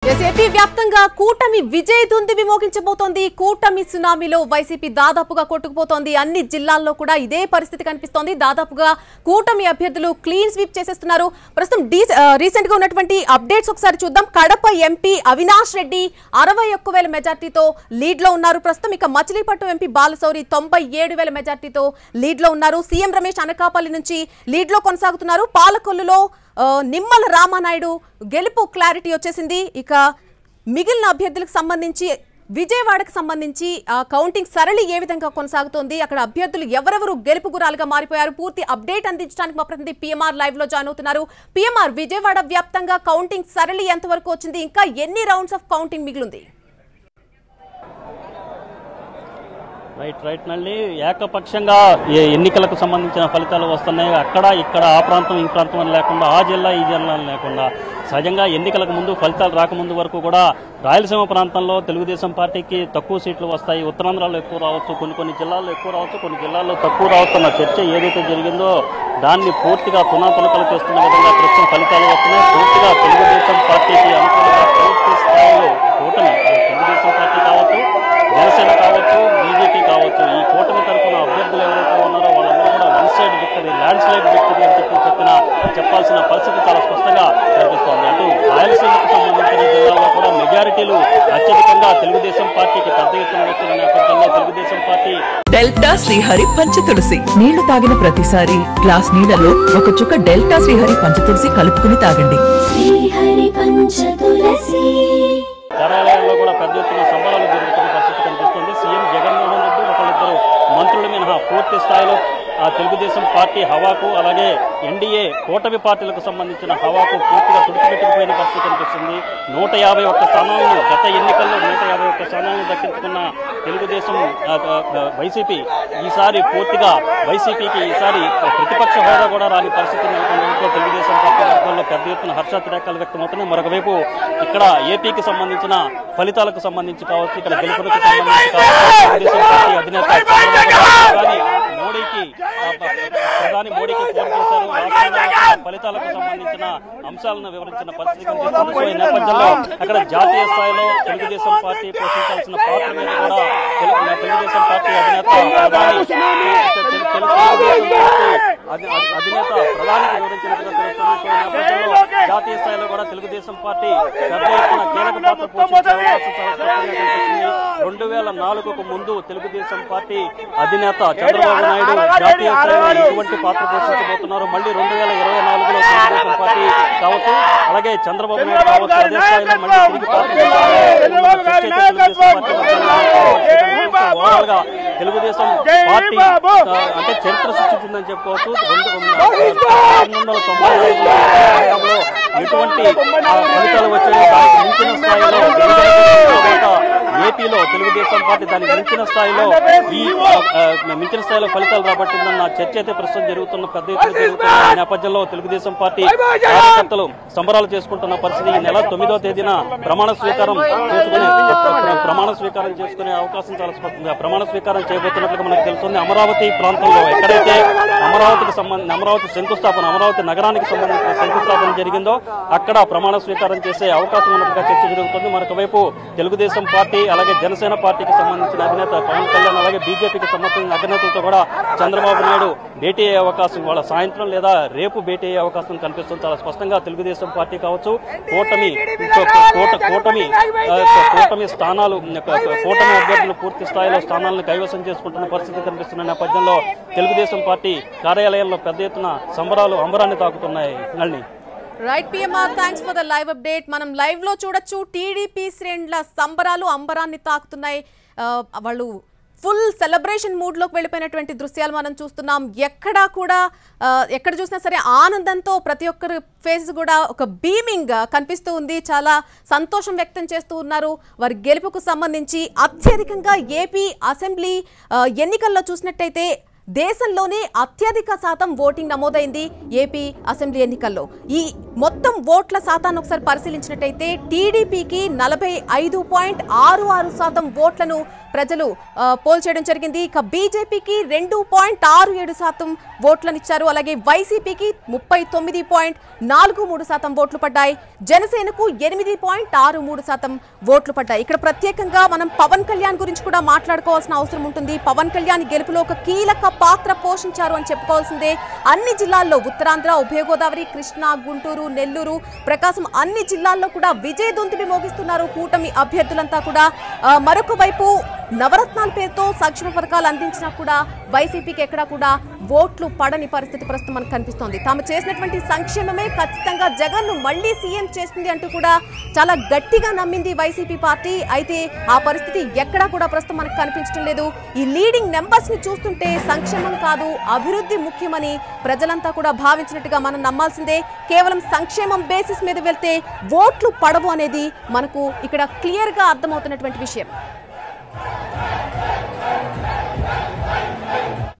AP వ్యాప్తంగా కూటమి విజయ దుందుబి మోగించబోతోంది. కూటమి సునామీలో వైసీపీ దాదాపుగా కొట్టుకుపోతోంది. అన్ని జిల్లాల్లో కూడా ఇదే పరిస్థితి కనిపిస్తోంది. దాదాపుగా కూటమి అభ్యర్థులు క్లీన్ స్వీప్ చేసేస్తున్నారు. ప్రస్తుతం రీసెంట్ గా ఉన్నటువంటి అప్డేట్స్ ఒకసారి చూద్దాం. కడప ఎంపీ అవినాష్ రెడ్డి 61,000 మెజార్టీతో లీడ్ లో ఉన్నారు. ప్రస్తుతం ఇక మచిలీపట్నం ఎంపీ బాలశౌరి 97,000 మెజార్టీతో లీడ్ లో ఉన్నారు. సీఎం రమేష్ అనకాపల్లి నుంచి లీడ్ లో కొనసాగుతున్నారు. పాలకొల్లులో నిమ్మల రామానాయుడు గెలుపు క్లారిటీ వచ్చేసింది. ఇక మిగిలిన అభ్యర్థులకు సంబంధించి విజయవాడకు సంబంధించి కౌంటింగ్ సరళి ఏ విధంగా కొనసాగుతోంది, అక్కడ అభ్యర్థులు ఎవరెవరు గెలుపు గురాలుగా మారిపోయారు, పూర్తి అప్డేట్ అందించడానికి మా ప్రతినిధి పిఎంఆర్ లైవ్ లో జాయిన్ అవుతున్నారు. పిఎంఆర్, విజయవాడ వ్యాప్తంగా కౌంటింగ్ సరళి ఎంతవరకు వచ్చింది, ఇంకా ఎన్ని రౌండ్స్ ఆఫ్ కౌంటింగ్ మిగిలింది? రైట్ మళ్ళీ ఏకపక్షంగా ఎన్నికలకు సంబంధించిన ఫలితాలు వస్తున్నాయి. అక్కడ ఇక్కడ ఆ ప్రాంతం ఈ ప్రాంతం అని లేకుండా, ఆ జిల్లా ఈ జిల్లా అని లేకుండా సహజంగా ఎన్నికలకు ముందు ఫలితాలు రాకముందు వరకు కూడా రాయలసీమ ప్రాంతంలో తెలుగుదేశం పార్టీకి తక్కువ సీట్లు వస్తాయి, ఉత్తరాంధ్రలో ఎక్కువ రావచ్చు, కొన్ని జిల్లాల్లో ఎక్కువ రావచ్చు, కొన్ని జిల్లాల్లో తక్కువ రావచ్చు అన్న చర్చ ఏదైతే జరిగిందో దాన్ని పూర్తిగా తునాతునకలు చేస్తున్న విధంగా ప్రస్తుతం ఫలితాలు వస్తున్నాయి. పూర్తిగా తెలుగుదేశం పార్టీకి అనుకూలంగా పూర్తి స్థాయిలో కూటమి, తెలుగుదేశం పార్టీ కావచ్చు, జనసేన కావచ్చు, బీజేపీ కావచ్చు, ఈ కూటమి తరఫున అభ్యర్థులు ఎవరైతే ఉన్నారో వాళ్ళందరూ కూడా one side victory, land slide victory అని చెప్పాల్సిన పరిస్థితి చాలా స్పష్టంగా కనిపిస్తోంది. అటు రాయలసీమకు సంబంధించిన జిల్లాల్లో కూడా మెజారిటీలు అత్యధికంగా తెలుగుదేశం పార్టీకి పెద్ద ఎత్తున వచ్చిన నేపథ్యంలో తెలుగుదేశం పార్టీ డెల్టా శ్రీహరి పంచతులసి నీళ్లు తాగిన ప్రతిసారి గ్లాస్ నీళ్లలో ఒక చుక్క డెల్టా శ్రీహరి పంచతులసి కలుపుకుని తాగండి. కార్యాలయాల్లో కూడా పెద్ద ఎత్తున సంబరాలు జరుగుతున్న పరిస్థితి కనిపిస్తుంది. సీఎం జగన్మోహన్ రెడ్డి ఒకరిద్దరు మంత్రులు మినహా పూర్తి స్థాయిలో తెలుగుదేశం పార్టీ హవాకు, అలాగే ఎన్డీఏ కూటమి పార్టీలకు సంబంధించిన హవాకు పూర్తిగా తుడిచిపెట్టుకుపోయిన పరిస్థితి కనిపిస్తుంది. 151 స్థానాలను గత ఎన్నికల్లో 151 స్థానాలను దక్కించుకున్న తెలుగుదేశం వైసీపీ ఈసారి పూర్తిగా వైసీపీకి ఈసారి ప్రతిపక్ష హోదా కూడా రాని పరిస్థితి నెలకొనడంతో తెలుగుదేశం పార్టీ వర్గాల్లో పెద్ద ఎత్తున హర్షాతిరేకాలు వ్యక్తమవుతున్నాయి. మరొకవైపు ఇక్కడ ఏపీకి సంబంధించిన ఫలితాలకు సంబంధించి కావచ్చు, ఇక్కడ గెలుపులకు సంబంధించి కావచ్చు, తెలుగుదేశం పార్టీ అధినేత ప్రధాని మోడీకి ఫోన్ చేశారు. ఫలితాలకు సంబంధించిన అంశాలను వివరించిన పరిస్థితి కనిపిస్తుంది. ఈ నేపథ్యంలో అక్కడ జాతీయ స్థాయిలో తెలుగుదేశం పార్టీ పోషించాల్సిన పాత్ర మీద కూడా తెలుగుదేశం పార్టీ అధినేత ప్రధానికి వివరించినట్టుగా తెలుస్తుంది. ఈ నేపథ్యంలో జాతీయ స్థాయిలో కూడా తెలుగుదేశం పార్టీ పెద్ద ఎత్తున కీలక పాత్ర పోషించే అవకాశం చాలా స్పష్టంగా కనిపిస్తుంది. 2004కు ముందు తెలుగుదేశం పార్టీ అధినేత చంద్రబాబు నాయుడు జాతీయ స్థాయిలో ఎటువంటి పాత్ర పోషించబోతున్నారు, మళ్ళీ 2024లో తెలుగుదేశం పార్టీ కావచ్చు, అలాగే చంద్రబాబు నాయుడు కావచ్చు, అదే స్థాయిలో మళ్ళీ తిరిగి ఓవరాల్ గా తెలుగుదేశం పార్టీ అంటే చరిత్ర సృష్టించిందని చెప్పుకోవచ్చు. 1995లో ఎటువంటి ఫలితాలు వచ్చాయో దానికి మించిన స్థాయిలో ఏపీలో తెలుగుదేశం పార్టీ దానికి మించిన స్థాయిలో ఫలితాలు రాబట్టిందన్న చర్చ అయితే ప్రస్తుతం జరుగుతున్న పెద్ద ఎత్తున జరుగుతున్న నేపథ్యంలో తెలుగుదేశం పార్టీ కార్యకర్తలు సంబరాలు చేసుకుంటున్న పరిస్థితి. ఈ నెల 9వ తేదీన ప్రమాణ స్వీకారం చేసుకునే అవకాశం చాలా స్పష్టంగా ప్రమాణ స్వీకారం చేయబోతున్నట్లుగా మనకు తెలుస్తుంది. అమరావతి ప్రాంతంలో ఎక్కడైతే అమరావతి శంకుస్థాపన, అమరావతి నగరానికి సంబంధించిన శంకుస్థాపన జరిగిందో అక్కడ ప్రమాణ స్వీకారం చేసే అవకాశం ఉన్నట్టుగా చర్చ జరుగుతుంది. మరొక వైపు తెలుగుదేశం పార్టీ అలాగే జనసేన పార్టీకి సంబంధించిన అధినేత పవన్ కళ్యాణ్ అలాగే బీజేపీకి సంబంధించిన అధినేతలతో కూడా చంద్రబాబు నాయుడు భేటీ అయ్యే అవకాశం, వాళ్ళ సాయంత్రం లేదా రేపు భేటీ అయ్యే అవకాశం కనిపిస్తుంది. చాలా స్పష్టంగా తెలుగుదేశం పార్టీ కావచ్చు, కూటమి స్థానాలు, కూటమి అభ్యర్థులు పూర్తి స్థాయిలో స్థానాలను కైవసం చేసుకుంటున్న పరిస్థితి కనిపిస్తున్న నేపథ్యంలో తెలుగుదేశం పార్టీ కార్యాలయాల్లో పెద్ద ఎత్తున సంబరాలు అంబరాన్ని తాకుతున్నాయి. Right PMR, thanks for the live update. మనం లైవ్ లో చూడొచ్చు టీడీపీ శ్రేణుల సంబరాలు అంబరాన్ని తాకుతున్నాయి. వాళ్ళు ఫుల్ సెలబ్రేషన్ మూడ్ లోకి వెళ్ళిపోయినటువంటి దృశ్యాలు మనం చూస్తున్నాం. ఎక్కడ చూసినా సరే ఆనందంతో ప్రతి ఒక్కరి ఫేస్ కూడా ఒక బీమింగ్ కనిపిస్తూ ఉంది. చాలా సంతోషం వ్యక్తం చేస్తూ ఉన్నారు. వారి గెలుపుకు సంబంధించి అత్యధికంగా ఏపీ అసెంబ్లీ ఎన్నికల్లో చూసినట్టయితే దేశంలోనే అత్యధిక శాతం ఓటింగ్ నమోదైంది ఏపీ అసెంబ్లీ ఎన్నికల్లో. ఈ మొత్తం ఓట్ల శాతాన్ని ఒకసారి పరిశీలించినట్టయితే టీడీపీకి 45.66% ఓట్లను ప్రజలు పోల్ చేయడం జరిగింది. ఇక బీజేపీకి 2.67% ఓట్లనిచ్చారు. అలాగే వైసీపీకి 39.43% ఓట్లు పడ్డాయి. జనసేనకు 8.63% ఓట్లు పడ్డాయి. ఇక్కడ ప్రత్యేకంగా మనం పవన్ కళ్యాణ్ గురించి కూడా మాట్లాడుకోవాల్సిన అవసరం ఉంటుంది. పవన్ కళ్యాణ్ గెలుపులో ఒక కీలక పాత్ర పోషించారు అని చెప్పుకోవాల్సిందే. అన్ని జిల్లాల్లో ఉత్తరాంధ్ర, ఉభయ గోదావరి, కృష్ణా, గుంటూరు, నెల్లూరు, ప్రకాశం అన్ని జిల్లాల్లో కూడా విజయ దుందుబి మోగిస్తున్నారు కూటమి అభ్యర్థులంతా కూడా. మరొక వైపు నవరత్నాల పేరుతో సంక్షేమ పథకాలు అందించినా కూడా వైసీపీకి ఎక్కడా కూడా ఓట్లు పడని పరిస్థితి ప్రస్తుతం మనకు కనిపిస్తోంది. తాము చేసినటువంటి సంక్షేమమే ఖచ్చితంగా జగన్ ను మళ్లీ సీఎం చేస్తుంది అంటూ కూడా చాలా గట్టిగా నమ్మింది వైసీపీ పార్టీ. అయితే ఆ పరిస్థితి ఎక్కడా కూడా ప్రస్తుతం మనకు కనిపించడం లేదు. ఈ లీడింగ్ నెంబర్స్ ని చూస్తుంటే సంక్షేమం కాదు అభివృద్ధి ముఖ్యమని ప్రజలంతా కూడా భావించినట్టుగా మనం నమ్మాల్సిందే. కేవలం సంక్షేమం బేసిస్ మీద వెళ్తే ఓట్లు పడవు అనేది మనకు ఇక్కడ క్లియర్ గా అర్థమవుతున్నటువంటి విషయం.